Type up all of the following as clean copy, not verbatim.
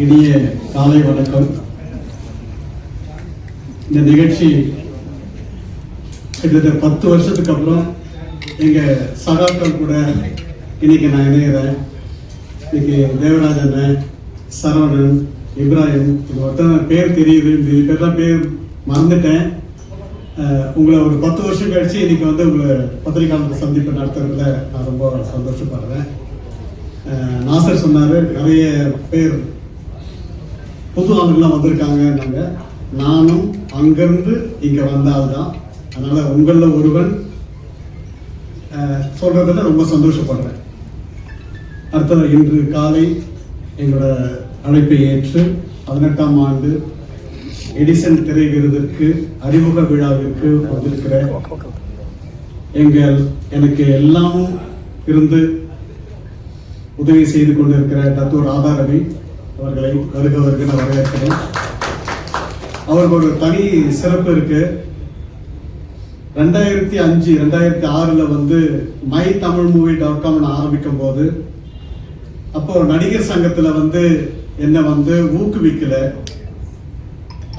இனிய காலை வணக்கம். இந்த நிகழ்ச்சி கிட்டத்தட்ட 10 வருஷத்துக்கு அப்புறம் எங்க சகாக்கள் கூட இன்னைக்கு நான் இணைகிறேன். இன்னைக்கு தேவராஜன், சரவணன், இப்ராஹிம், ஒருத்தன பேர் தெரியுது, இது பேர் தான் பேர் மறந்துட்டேன். உங்களை ஒரு 10 வருஷம் கழிச்சு இன்னைக்கு வந்து உங்களை பத்திரிகையாளர் சந்திப்பு நடத்துறதுல நான் ரொம்ப சந்தோஷப்படுறேன். நாசர் சொன்னார், நிறைய பேர் புது ஆளுங்களாம் வந்திருக்காங்க. நானும் அங்கிருந்து இங்கே வந்தால்தான், அதனால் உங்களில் ஒருவன் சொல்கிறதுல ரொம்ப சந்தோஷப்படுறேன். அடுத்தது இன்று காலை எங்களோட அழைப்பை ஏற்று 18ஆம் ஆண்டு எடிசன் திரை விருதுக்கு அறிமுக விழாவிற்கு வந்திருக்கிற எனக்கு எல்லாமும் இருந்து உதவி செய்து கொண்டிருக்கிற டாக்டர் ராதா ரவி அவர்களை வருக நான் வரவேற்கிறேன். அவருக்கு ஒரு தனி சிறப்பு இருக்கு. 2005 2006 வந்து mytamilmovie.com ஆரம்பிக்கும் போது, அப்போ நடிகர் சங்கத்துல வந்து என்ன வந்து ஊக்குவிக்கல.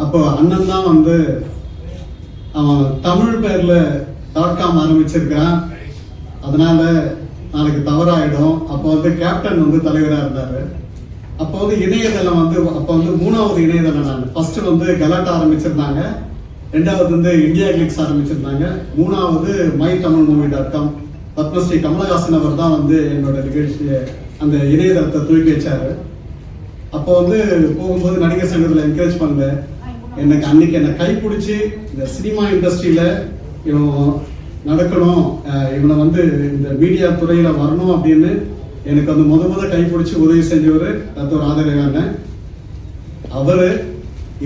அப்போ அண்ணன் தான் வந்து அவன் தமிழ் பேர்ல .com ஆரம்பிச்சிருக்கான், அதனால நாளைக்கு தவறாயிடும். அப்போ வந்து கேப்டன் வந்து தலைவராக இருந்தார். அப்போ வந்து இணையதளம் வந்து அப்போ வந்து 3வது இணையதளம். நான் ஃபர்ஸ்ட் வந்து கலாட்டா ஆரம்பிச்சிருந்தாங்க, 2வது வந்து இந்தியா கிளிக்ஸ் ஆரம்பிச்சிருந்தாங்க, 3வது mytamilmovie.com. பத்மஸ்ரீ கமலஹாசன் அவர் தான் வந்து என்னோட நிகழ்ச்சியை அந்த இணையதளத்தை தூக்கி வச்சாரு. அப்போ வந்து போகும்போது நடிகர் சங்கத்தில் என்கரேஜ் பண்ணல. எனக்கு அன்னைக்கு என்னை கைப்பிடிச்சி இந்த சினிமா இண்டஸ்ட்ரியில் இவன் நடக்கணும், இவனை வந்து இந்த மீடியா துறையில் வரணும் அப்படின்னு எனக்கு வந்து முத கைப்பிடிச்சி உதவி செஞ்சவர் டாக்டர் ஆதரவான. அவர்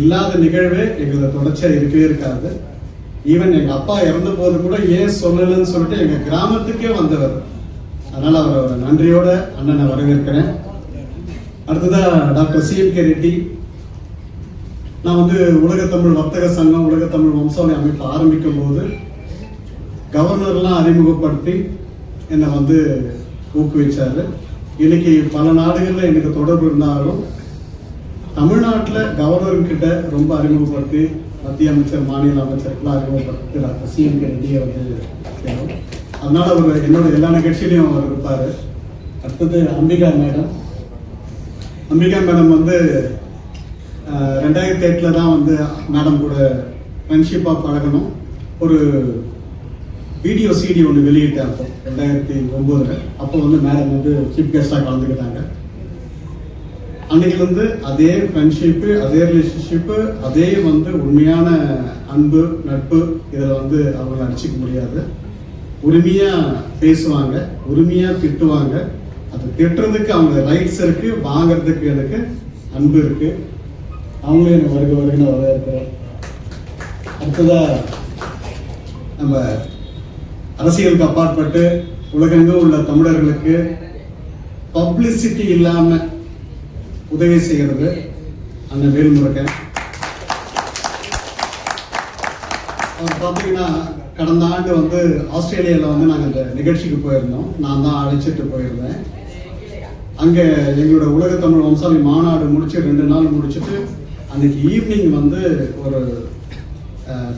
இல்லாத நிகழ்வே எங்களை தொடர்ச்சியாக இருக்கவே இருக்காது. ஈவன் எங்கள் அப்பா இறந்த போது கூட ஏன் சொல்லலைன்னு சொல்லிட்டு எங்கள் கிராமத்துக்கே வந்தவர். அதனால் அவரை நன்றியோட அண்ணனை வரவேற்கிறேன். அடுத்ததாக டாக்டர் CMK ரெட்டி. நான் வந்து உலகத்தமிழ் வர்த்தக சங்கம், உலகத்தமிழ் வம்சாவளி அமைப்பு ஆரம்பிக்கும் போது கவர்னர்லாம் அறிமுகப்படுத்தி என்னை வந்து ஊக்குவிச்சாரு. இன்னைக்கு பல நாடுகளில் எனக்கு தொடர்பு இருந்தாலும் தமிழ்நாட்டில் கவர்னர்கிட்ட ரொம்ப அறிமுகப்படுத்தி மத்திய அமைச்சர், மாநில அமைச்சருக்கெல்லாம் அறிமுகப்படுத்தி டாக்டர் CMK ரெட்டியை வந்து செய்யணும். அதனால அவர் என்னோட எல்லா நிகழ்ச்சியிலையும் அவர் இருப்பார். அடுத்தது அம்பிகா மேடம். அம்பிகா மேடம் வந்து 2008 தான் வந்து மேடம் கூட ஃப்ரெண்ட்ஷிப்பாக பழகணும். ஒரு வீடியோ CD ஒன்று வெளியிட்டேன் அப்போ 2009. அப்போ வந்து மேடம் வந்து சீஃப் கெஸ்டாக கலந்துக்கிட்டாங்க. அன்னைக்கு அதே ஃப்ரெண்ட்ஷிப்பு, அதே ரிலேஷன்ஷிப்பு, அதே வந்து உண்மையான அன்பு, நட்பு இதில் வந்து அவங்கள அடிச்சிக்க முடியாது. உரிமையாக பேசுவாங்க, உரிமையாக திட்டுவாங்க. அது திட்டுறதுக்கு அவங்க ரைட்ஸ் இருக்கு, வாங்கிறதுக்கு எனக்கு அன்பு இருக்கு. அவங்களும் எனக்கு வருகன்னு வரவேற்கிறேன். அடுத்ததாக நம்ம அரசியலுக்கு அப்பாற்பட்டு உலகெங்கும் உள்ள தமிழர்களுக்கு பப்ளிசிட்டி இல்லாமல் உதவி செய்கிறது அண்ணன் வேல்முருகன். அவர் பார்த்தீங்கன்னா கடந்த ஆண்டு வந்து ஆஸ்திரேலியாவில் வந்து நாங்கள் இந்த நிகழ்ச்சிக்கு போயிருந்தோம். நான் தான் அழைச்சிட்டு போயிருந்தேன். அங்கே எங்களோட உலகத்தமிழ் வம்சாவளி மாநாடு முடிச்சு 2 நாள் முடிச்சுட்டு அன்னைக்கு ஈவினிங் வந்து ஒரு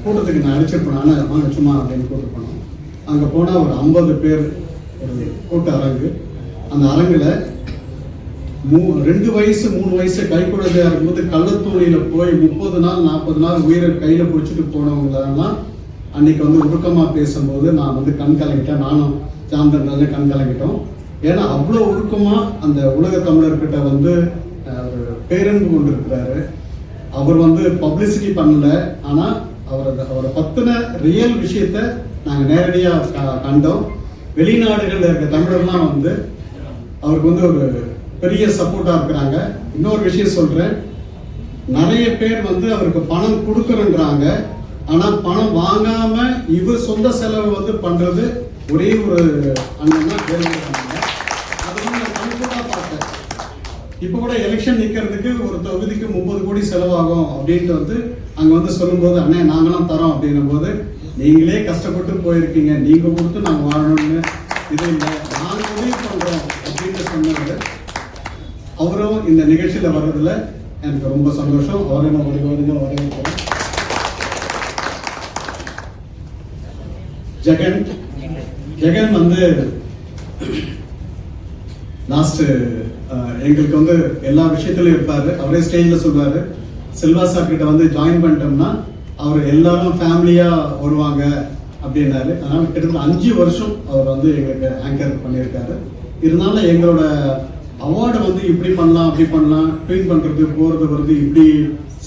கூட்டத்துக்கு நான் அழைச்சிருப்பேன். ஆனால் சும்மா அப்படின்னு கூட்டு போனோம். அங்கே போனால் ஒரு 50 பேர் ஒரு கூட்ட அரங்கு. அந்த அரங்கில் 2 வயசு 3 வயசு கைக்குழந்தையாக இருக்கும்போது கள்ளத்தூணியில் போய் 30 நாள் 40 நாள் உயிரை கையில் பிடிச்சிட்டு போனவங்களெல்லாம் அன்னைக்கு வந்து உருக்கமாக பேசும்போது நான் வந்து கண் கலங்கிட்டேன். நானும் ஜாம்தன்ராஜ கண் கலங்கிட்டோம். ஏன்னா அவ்வளோ உருக்கமாக அந்த உலக தமிழர்கிட்ட வந்து ஒரு பேரன்பு கொண்டு இருக்கிறாரு. அவர் வந்து பப்ளிசிட்டி பண்ணல, ஆனால் அவரை பற்றின ரியல் விஷயத்த நாங்கள் நேரடியாக கண்டோம். வெளிநாடுகளில் இருக்க தமிழர்லாம் வந்து அவருக்கு வந்து ஒரு பெரிய சப்போர்ட்டாக இருக்கிறாங்க. இன்னொரு விஷயம் சொல்கிறேன், நிறைய பேர் வந்து அவருக்கு பணம் கொடுக்குறேன்றாங்க, ஆனால் பணம் வாங்காமல் இவர் சொந்த செலவு வந்து பண்ணுறது ஒரே ஒரு அண்ணன் தான் கேள்விப்படுறாங்க. அது வந்து நான் கண்கூடாக பார்த்தேன். இப்போ கூட எலெக்ஷன் நிற்கிறதுக்கு ஒரு தொகுதிக்கு 30 கோடி செலவாகும் அப்படின்ட்டு வந்து அங்கே வந்து சொல்லும்போது, அண்ணே நாங்களாம் தரோம் அப்படின்னும் போது, நீங்களே கஷ்டப்பட்டு போயிருக்கீங்க, நீங்கள் கொடுத்து நாங்கள் வாழணும்னு இது இல்லை, நாங்கள் உதவி பண்ணுறோம் அப்படின்னு சொன்னது. அவரும் இந்த நிகழ்ச்சியில் வர்றதுல எனக்கு ரொம்ப சந்தோஷம். அவரை நான் வரவேற்கிறேன். ஜெகன் வந்து லாஸ்ட் எங்களுக்கு வந்து எல்லா விஷயத்திலும் இருப்பாரு. அவரே ஸ்டேஜ்ல சொல்றாரு, செல்வா சார் கிட்ட வந்து ஜாயின் பண்ணிட்டோம்னா அவர் எல்லாரும் ஃபேமிலியா வருவாங்க அப்படின்னாரு. அதனால கிட்டத்தட்ட 5 வருஷம் அவர் வந்து எங்களுக்கு ஆங்கர் பண்ணியிருக்காரு. இருந்தாலும் எங்களோட அவார்டை வந்து இப்படி பண்ணலாம் அப்படி பண்ணலாம், ட்வீட் பண்றது போறது வருது, இப்படி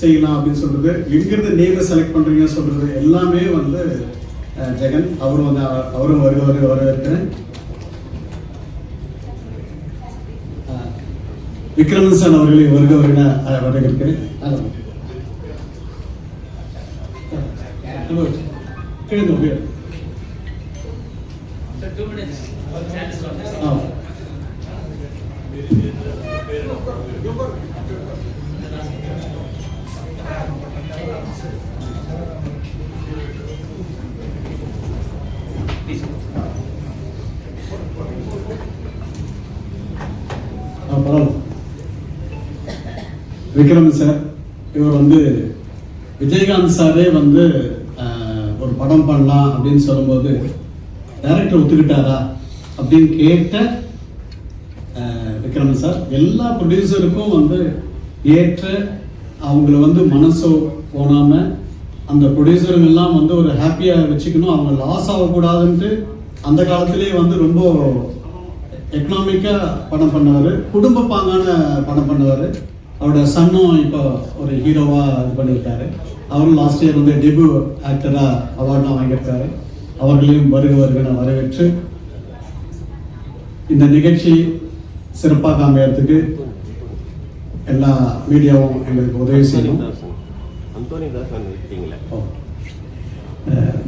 செய்யலாம் அப்படின்னு சொல்றது, எங்கிருந்து நேமை செலக்ட் பண்றீங்க சொல்றது எல்லாமே வந்து ஜெகன். அவரும் வந்து அவரும் வரவேற்கிறேன். விக்ரமன் சார் அவர்களை வரவேற்கிறேன். விக்ரமன் சார், இவர் வந்து விஜயகாந்த் சாரே வந்து ஒரு படம் பண்ணலாம் அப்படின்னு சொல்லும்போது டைரக்டர் ஒத்துக்கிட்டாரா அப்படின்னு கேட்ட விக்ரமன் சார் எல்லா ப்ரொடியூசருக்கும் வந்து ஏற்ற, அவங்கள வந்து மனசோ போனாம அந்த ப்ரொடியூசருங்கெல்லாம் வந்து ஒரு ஹாப்பியாக வச்சுக்கணும், அவங்க லாஸ் ஆகக்கூடாதுன்ட்டு அந்த காலத்திலேயே வந்து ரொம்ப எக்கனாமிக்காக படம் பண்ணவர், குடும்ப பாங்கான படம் பண்ணவர். அவரோட சன்னும் இப்போ ஒரு ஹீரோவாக இது பண்ணியிருக்காரு. அவரும் லாஸ்ட் இயர் வந்து டெபியூ ஆக்டராக அவார்ட்லாம் வாங்கியிருக்காரு. அவர்களையும் வருகிறவர்களை வரவேற்று இந்த நிகழ்ச்சி சிறப்பாக அமையறதுக்கு எல்லா மீடியாவும் எங்களுக்கு உதவி செய்யணும்.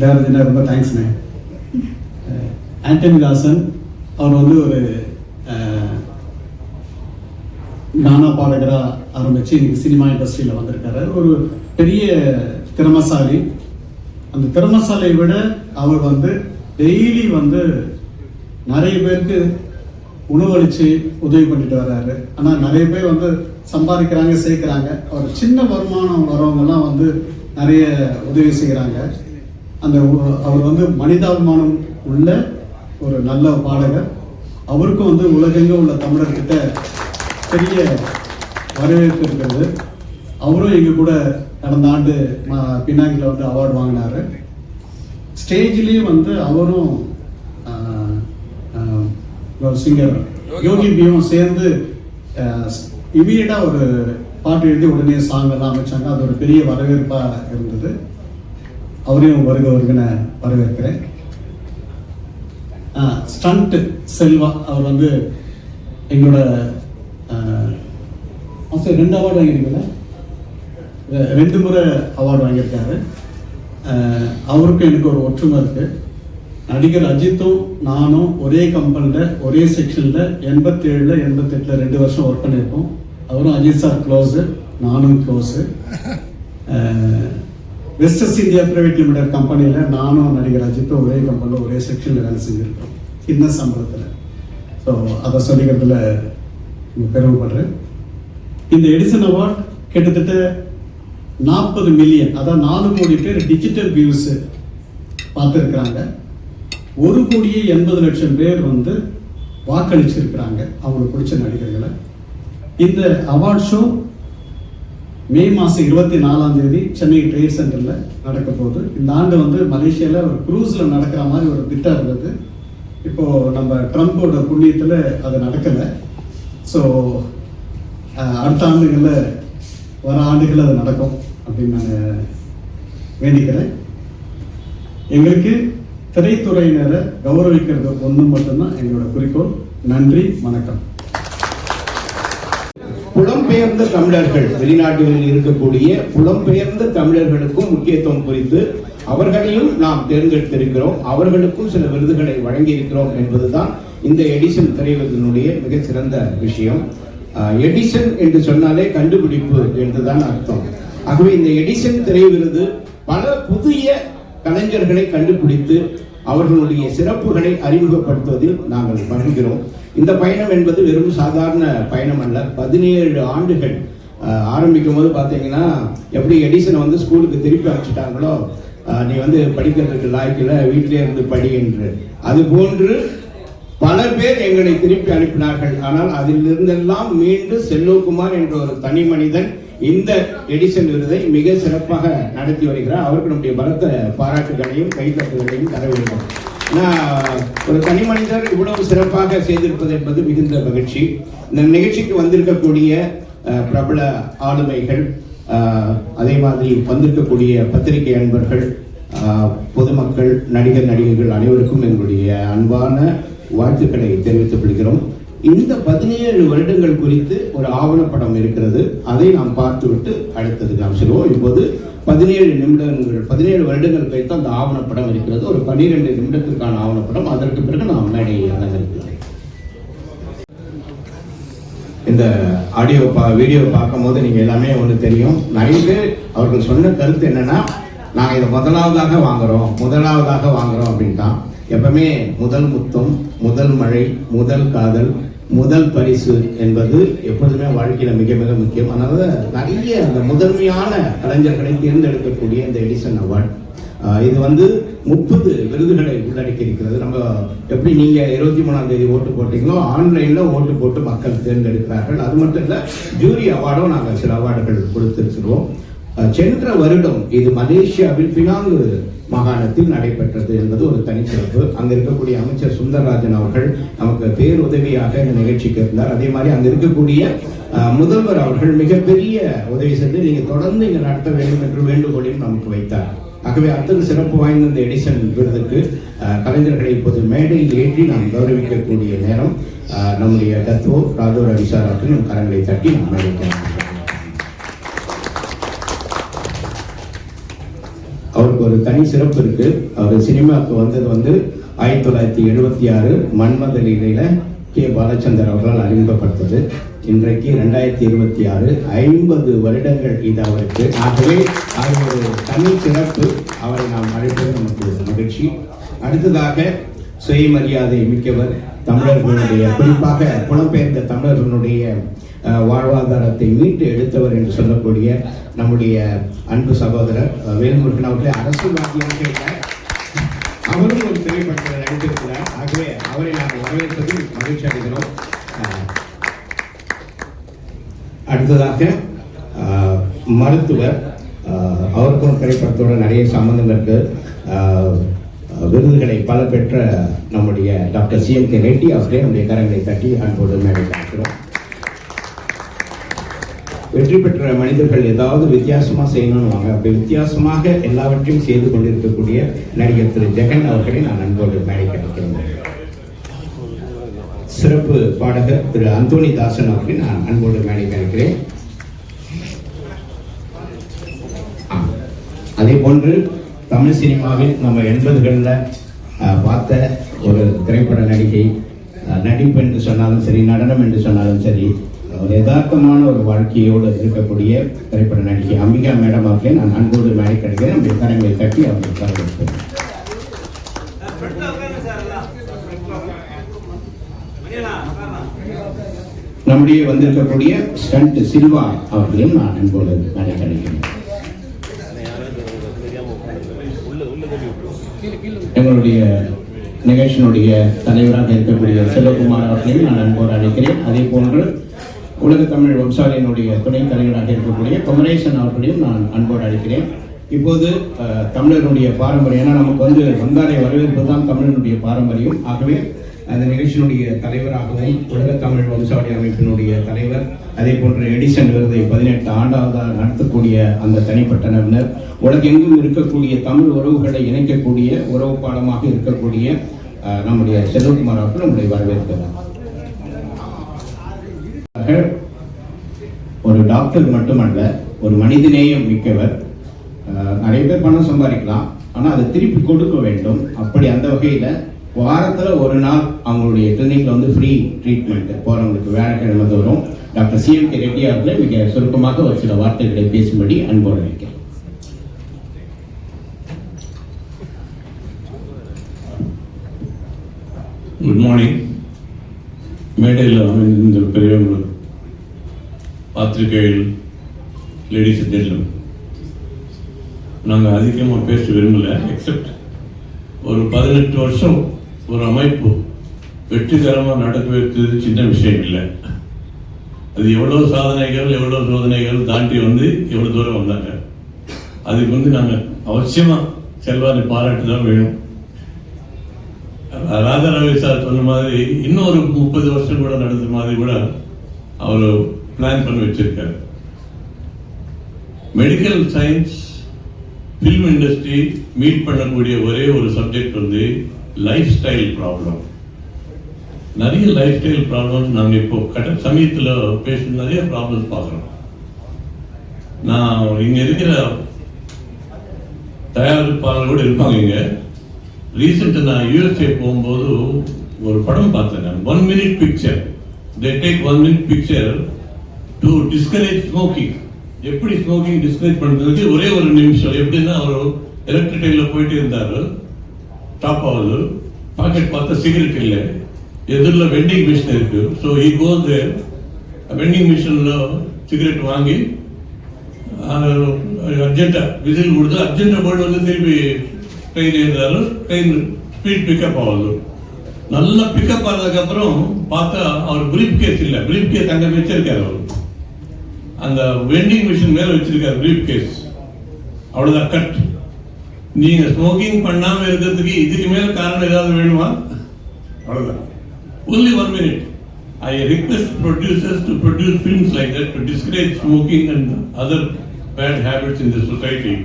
தேவரஜனா ரொம்ப தேங்க்ஸ்ண்ணே. ஆண்டனி தாசன் அவர் வந்து ஒரு கானா பாடகராக ஆரம்பித்து இன்னைக்கு சினிமா இண்டஸ்ட்ரியில் வந்திருக்காரு. ஒரு பெரிய திறமசாலி. அந்த திறமசாலியை விட அவர் வந்து டெய்லி வந்து நிறைய பேருக்கு உணவளித்து உதவி பண்ணிட்டு வர்றாரு. ஆனால் நிறைய பேர் வந்து சம்பாதிக்கிறாங்க, சேர்க்குறாங்க. அவர் சின்ன வருமானம் வரவங்கெல்லாம் வந்து நிறைய உதவி செய்கிறாங்க. அந்த அவர் வந்து மனிதாபிமானம் உள்ள ஒரு நல்ல பாடகர். அவருக்கும் வந்து உலகெங்கும் உள்ள தமிழர்கிட்ட பெரிய வரவேற்பு இருக்கிறது. அவரும் எங்கள் கூட கடந்த ஆண்டு பினாங்கில் வந்து அவார்டு வாங்கினார். ஸ்டேஜ்லேயே வந்து அவரும் சிங்கர் யோகி பியும் சேர்ந்து இமீடியட்டாக ஒரு பாட்டு எழுதி உடனே சாங் எல்லாம் அமைச்சாங்க. அது ஒரு பெரிய வரவேற்பாக இருந்தது. அவரையும் வருகிறவர்களை வரவேற்கிறேன். ஸ்டண்ட் செல்வா அவர் வந்து எங்களோட 2 அவார்டு வாங்கியிருக்கல, 2 முறை அவார்டு வாங்கியிருக்காரு. அவருக்கும் எனக்கு ஒரு ஒற்றுமை இருக்குது. நடிகர் அஜித்தும் நானும் ஒரே கம்பெனியில் ஒரே செக்ஷனில் 87 88 2 வருஷம் ஒர்க் பண்ணியிருக்கோம். அவரும் அஜித் சார் க்ளோஸு, நானும் close. Westers India private limited கம்பெனியில் நானும் நடிகர் அஜித்தும் ஒரே கம்பெனியில் ஒரே செக்ஷனில் வேலை செஞ்சுருக்கோம், சின்ன சம்பளத்தில். ஸோ அதை சொல்லிக்கிறதுல பெருமைப்படுறேன். இந்த எடிசன் அவார்ட் கிட்டத்தட்ட 40 மில்லியன், அதாவது 4 கோடி பேர் டிஜிட்டல் வியூஸ் பார்த்துருக்குறாங்க. 1,80,00,000 பேர் வந்து வாக்களிச்சிருக்கிறாங்க அவங்களுக்கு பிடிச்ச நடிகர்களை. இந்த அவார்ட் ஷோ மே மாதம் 24ஆம் தேதி சென்னை ட்ரேட் சென்டரில் நடக்க போகுது. இந்த ஆண்டு வந்து மலேசியாவில் ஒரு க்ரூஸில் நடக்கிற மாதிரி ஒரு திட்டம் இருந்தது. இப்போது நம்ம ட்ரம்ப்போட புண்ணியத்தில் அது நடக்கலை. ஸோ அடுத்த ஆண்டுகளில் வர ஆண்டுகளில் அது நடக்கும் அப்படின்னு நான் வேண்டிக்கிறேன். எங்களுக்கு திரைத்துறையினரை கௌரவிக்கிறது ஒன்று மட்டும்தான் எங்களோட குறிக்கோள். நன்றி, வணக்கம். புலம்பெயர்ந்த தமிழர்கள், வெளிநாடுகளில் இருக்கக்கூடிய புலம்பெயர்ந்த தமிழர்களுக்கும் முக்கியத்துவம் குறித்து அவர்களையும் நாம் தேர்ந்தெடுத்திருக்கிறோம். அவர்களுக்கும் சில விருதுகளை வழங்கி இருக்கிறோம் என்பதுதான் இந்த எடிசன் திரைவிருதினுடைய மிக சிறந்த விஷயம். எடிசன் என்று சொன்னாலே கண்டுபிடிப்பு என்றுதான் அர்த்தம். ஆகவே இந்த எடிசன் திரைவிருது பல புதிய கலைஞர்களை கண்டுபிடித்து அவர்களுடைய சிறப்புகளை அறிமுகப்படுத்துவதில் நாங்கள் மகிழ்கிறோம். இந்த பயணம் என்பது வெறும் சாதாரண பயணம் அல்ல. 17 ஆண்டுகள். ஆரம்பிக்கும் போது பார்த்தீங்கன்னா எப்படி எடிசனை வந்து ஸ்கூலுக்கு திருப்பி அனுப்பிச்சிட்டாங்களோ, நீ வந்து படிக்கிறதுக்கு லாய்க்கில் வீட்டிலே இருந்து படி என்று, அது போன்று பல பேர் எங்களை திருப்பி அனுப்பினார்கள். ஆனால் அதிலிருந்தெல்லாம் மீண்டு செல்வகுமார் என்ற ஒரு தனி மனிதன் இந்த எடிசன் விருதை மிக சிறப்பாக நடத்தி வருகிறார். அவருக்கு நம்முடைய பலத்த பாராட்டுகளையும் கைத்தட்டுகளையும் தர வேண்டும். ஒரு தனி மனிதர் இவ்வளவு சிறப்பாக செய்திருப்பது என்பது மிகுந்த மகிழ்ச்சி. இந்த நிகழ்ச்சிக்கு வந்திருக்கக்கூடிய பிரபல ஆளுமைகள், அதே மாதிரி வந்திருக்கக்கூடிய பத்திரிகை அன்பர்கள், பொதுமக்கள், நடிகர் நடிகைகள் அனைவருக்கும் எங்களுடைய அன்பான வாழ்த்துக்களை தெரிவித்துக் கொள்கிறோம். இந்த 17 வருடங்கள் குறித்து ஒரு ஆவணப்படம் இருக்கிறது. அதை நாம் பார்த்துவிட்டு அடுத்தது நாம் சொல்லுவோம். இப்போது 17 வருடங்கள் கழித்து அந்த ஆவணப்படம் இருக்கிறது. ஒரு 12 நிமிடத்திற்கான ஆவணப்படம். அதற்கு பிறகு நாம் மேடையை அலங்கரிக்கிறோம். இந்த வீடியோ பார்க்கும் போது நீங்க எல்லாமே ஒன்று தெரியும். நிறைய பேர் அவர்கள் சொன்ன கருத்து என்னன்னா, நாங்கள் இதை முதலாவதாக வாங்குறோம் அப்படின்ட்டான். எப்பவுமே முதல் முத்தம், முதல் மழை, முதல் காதல், முதல் பரிசு என்பது எப்பொழுதுமே வாழ்க்கையில மிக மிக முக்கியம். அதனால நிறைய அந்த முதன்மையான கலைஞர்களை தேர்ந்தெடுக்கக்கூடிய இந்த எடிசன் அவார்ட், இது வந்து 30 விருதுகளை உள்ளடக்கி இருக்கிறது. நம்ம எப்படி நீங்க 23ஆம் தேதி ஓட்டு போட்டீங்களோ, ஆன்லைன்ல ஓட்டு போட்டு மக்கள் தேர்ந்தெடுக்கிறார்கள். அது மட்டும் இல்ல, ஜூரி அவார்டும் நாங்கள் சில அவார்டுகள் கொடுத்திருக்கிறோம். சென்ற வருடம் இது மலேசியாவில் பினாங் மாகாணத்தில் நடைபெற்றது என்பது ஒரு தனிச்சிறப்பு. அங்க இருக்கக்கூடிய அமைச்சர் சுந்தரராஜன் அவர்கள் நமக்கு பேருதவியாக இந்த நிகழ்ச்சிக்கு இருந்தார். அதே மாதிரி அங்க இருக்கக்கூடிய முதல்வர் அவர்கள் மிகப்பெரிய உதவி செய்து நீங்க தொடர்ந்து இங்க நடத்த வேண்டும் என்று வேண்டுகோளையும் நமக்கு வைத்தார். ஆகவே அத்தகைய சிறப்பு வாய்ந்த இந்த எடிசன் விருதுக்கு கலைஞர்களை இப்போது மேடையில் ஏற்றி நாம் கௌரவிக்கக்கூடிய நேரம். நம்முடைய தத்துவ ராஜோ ரவிசார் அவர்கள் கரங்களை தட்டி நாம் மேடைக்கிறோம். அவருக்கு ஒரு தனி சிறப்பு இருக்கு. அவர் சினிமாவுக்கு வந்தது வந்து 1976 மன்மத லீலையில கே. பாலச்சந்தர் அவர்களால் அறிமுகப்படுத்தது. இன்றைக்கு 2026, 50 வருடங்கள் இது அவருக்கு. ஆகவே அது ஒரு தனி சிறப்பு. அவரை நாம் அழைப்பது நமக்கு மகிழ்ச்சி. அடுத்ததாக சுயமரியாதை மிக்கவர், தமிழர்களுடைய, குறிப்பாக புலம்பெயர்ந்த தமிழர்களுடைய வாழ்வாதாரத்தை மீட்டு எடுத்தவர் என்று சொல்லக்கூடிய நம்முடைய அன்பு சகோதரர் வேல்முருகன் அவர்களே அரசுவாதியாக இல்லை, அவரும் ஒரு திரைப்படத்தில் நடித்திருக்கிறார். ஆகவே அவரை நாங்கள் வரவேற்பதில் மகிழ்ச்சி அடைகிறோம். அடுத்ததாக மருத்துவர், அவருக்கும் திரைப்படத்தோட நிறைய சம்பந்தம் இருக்கு. விருதுகளை பல பெற்ற நம்முடைய டாக்டர் CMK ரெட்டி அவர்களே நம்முடைய கரங்களை தட்டி அன்போடு மேடை பார்க்கிறோம். வெற்றி பெற்ற மனிதர்கள் ஏதாவது வித்தியாசமாக செய்யணும்னு அப்படி வித்தியாசமாக எல்லாவற்றையும் செய்து கொண்டிருக்கக்கூடிய நடிகர் திரு ஜெகன் அவர்களை நான் அன்போடு மேடை கிடைக்கிறேன். சிறப்பு பாடகர் திரு அந்தோனி தாசன் அவர்களை நான் அன்போடு மேடை கிடைக்கிறேன். அதே போன்று தமிழ் சினிமாவில் நம்ம 80களில் பார்த்த ஒரு திரைப்பட நடிகை, நடிப்பு என்று சொன்னாலும் சரி, நடனம் என்று சொன்னாலும் சரி, ஒரு யதார்த்தமான ஒரு வாழ்க்கையோடு இருக்கக்கூடிய திரைப்பட நடிகை அம்பிகா மேடம் அவர்களே நான் அன்போடு மேடை கிடைக்கிறேன். நம்முடைய கரங்களை தட்டி அவர்கள் வரவேற்பேன். நம்முடைய வந்திருக்கக்கூடிய ஸ்டண்ட் சில்வா அவர்களையும் நான் அன்போடு மேடை கிடைக்கிறேன். எங்களுடைய நிகழ்ச்சியினுடைய தலைவராக இருக்கக்கூடிய செல்வகுமார் அவர்களையும் நான் அன்போடு அழைக்கிறேன். அதே போன்று உலக தமிழ் வம்சாலையினுடைய துணைத் தலைவராக இருக்கக்கூடிய குமரேசன் அவர்களையும் நான் அன்போடு அழைக்கிறேன். இப்போது தமிழனுடைய பாரம்பரியம், ஏன்னா நமக்கு வந்து வந்தாரை வரவேற்பது தான் தமிழனுடைய பாரம்பரியம். ஆகவே அந்த நிகழ்ச்சியினுடைய தலைவராகவும் உலக தமிழ் வம்சாவளி அமைப்பினுடைய தலைவர், அதே போன்ற எடிசன் விருதை 18 ஆண்டாவதாக நடத்தக்கூடிய அந்த தனிப்பட்ட நபர், உலகெங்கும் இருக்கக்கூடிய தமிழ் உறவுகளை இணைக்கக்கூடிய உறவு பாலமாக இருக்கக்கூடிய நம்முடைய செல்வகுமார் அவர்கள் நம்முடைய வரவேற்கிறார். ஒரு டாக்டர் மட்டுமல்ல, ஒரு மனிதநேயம் மிக்கவர். நிறைய பேர் பணம் சம்பாதிக்கலாம், ஆனால் அதை திருப்பி கொடுக்க வேண்டும். அப்படி அந்த வகையில் வாரத்தில் ஒரு நாள் அவங்களுடைய கிளினிக்ல வந்து ஃப்ரீ ட்ரீட்மெண்ட் போறவங்களுக்கு வியாழக்கிழமை தோறும் டாக்டர் CMK ரெட்டி அவர்களை மிக சுருக்கமாக ஒரு சில வார்த்தைகளை பேசும்படி அன்போடு வைக்கிறேன். Good morning. மேடையில் அமைந்த பெரியவர்கள், பாத்திரிகைகள், லேடிஸ் அண்ட் ஜென்டில்மேன், நாங்கள் அதிகமாக பேச விரும்பலை. எக்ஸப்ட் ஒரு 18 வருஷம் ஒரு அமைப்பு வெற்றிகரமாக நடக்க வைத்தது சின்ன விஷயம் இல்லை. அது எவ்வளோ சாதனைகள், எவ்வளோ சோதனைகள் தாண்டி வந்து எவ்வளோ தூரம் வந்தாங்க. அதுக்கு வந்து நாங்கள் அவசியமாக செல்வாரை பாராட்டு தான் வேணும். ராதாரவி சார் சொன்ன மாதிரி இன்னொரு 30 வருஷம் கூட நடந்த மாதிரி கூட அவர் பிளான் பண்ணி வச்சிருக்காரு. Medical science, film industry meet பண்ணக்கூடிய ஒரே ஒரு சப்ஜெக்ட் வந்து லைஃப் ஸ்டைல் ப்ராப்ளம். நிறைய லைஃப் ஸ்டைல் ப்ராப்ளம்ஸ் நாங்கள் இப்போ சமயத்தில் பேசுகிற நிறைய ப்ராப்ளம்ஸ் பார்க்குறோம். நான் இங்கே இருக்கிற தயாரிப்பாளர் கூட இருப்பாங்க. இங்கே ரீசெண்டாக நான் யூஎஸ்ஏ போகும்போது ஒரு படம் பார்த்தேன் நான். 1 minute picture. They take 1 minute picture to discourage smoking. எப்படி ஸ்மோக்கிங் டிஸ்கரேஜ் பண்ணுறதுக்கு ஒரே ஒரு நிமிஷம். எப்படின்னா அவர் எலக்ட்ரிக் ட்ரெயினில் போயிட்டு இருந்தார், டாப் ஆகுது, பாக்கெட் பார்த்தா சிகரெட் இல்லை, எதிரில் வெண்டிங் மிஷின் இருக்கு. So he goes there, vending மிஷினில் சிகரெட் வாங்கி அர்ஜென்ட்டாக விசில் கொடுத்து அர்ஜென்ட்டாக போய்ட்டு வந்து திருப்பி ட்ரெயின் ஏறுறாரு. ட்ரெயின் ஸ்பீட் பிக்கப் ஆகுது. நல்லா பிக்கப் ஆனதுக்கப்புறம் பார்த்தா அவர் பிரீஃப் கேஸ் இல்லை, பிரீஃப் கேஸ் அங்கே வச்சிருக்காரு. அவர் அந்த வெண்டிங் மிஷின் மேலே வச்சிருக்காரு பிரீஃப் கேஸ். அவ்வளோதான், கட். நீங்கள் ஸ்மோக்கிங் பண்ணாமல் இருக்கிறதுக்கு இதுக்கு மேலே காரணம் ஏதாவது வேணுமா? அவ்வளோதான். Only 1 minute. I request producers to produce films like that to discourage smoking and other bad habits in the society.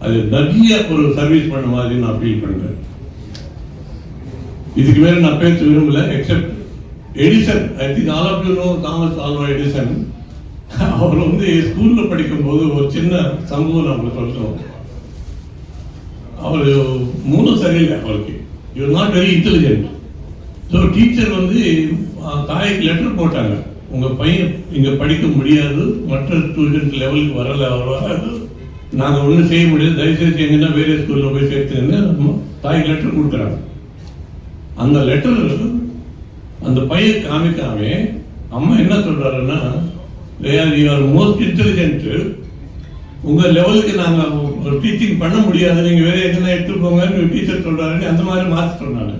அது நிறைய ஒரு சர்வீஸ் பண்ண மாதிரி நான் ஃபீல் பண்ணுறேன். இதுக்கு மேலே நான் பேச விரும்பல. Except Edison, I think all of you know Thomas Alva Edison. அவர் வந்து ஸ்கூலில் படிக்கும்போது ஒரு சின்ன சம்பவம் நம்ம சொல்கிறோம். அவர் மூலம் சரியில்லை அவருக்கு. You not very intelligent. So teacher வந்து தாய்க்கு லெட்டர் போட்டாங்க, உங்கள் பையன் இங்கே படிக்க முடியாது, மற்ற ஸ்டூடெண்ட் லெவலுக்கு வராது, நாங்கள் ஒன்றும் செய்ய முடியாது, தயவுசெய்து எங்கன்னா வேறு ஸ்கூலில் போய் சேர்த்துன்னு தாய்க்கு லெட்டர் கொடுக்குறாங்க. அந்த லெட்டர் அந்த பையன் காமிக்காமே அம்மா என்ன சொல்கிறாருன்னா, யூ ஆர் மோஸ்ட் இன்டெலிஜென்ட்டு, உங்கள் லெவலுக்கு நாங்கள் டீச்சிங் பண்ண முடியாது, நீங்கள் வேறு எங்கன்னா எடுத்துக்கோங்கன்னு டீச்சர் சொல்கிறாருன்னு அந்த மாதிரி மாற்றி சொன்னாங்க.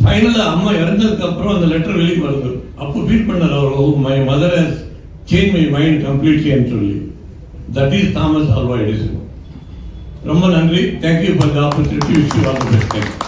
ஃபைனலாக அம்மா இறந்ததுக்கு அப்புறம் அந்த லெட்டர் வெளியே வருது. அப்போ ஃபீல் பண்ணார் அவர், my mother has change my mind completely and சொல்லி. That is Thomas Alva Edison. ரொம்ப நன்றி. Thank you for the opportunity. Wish you all the best.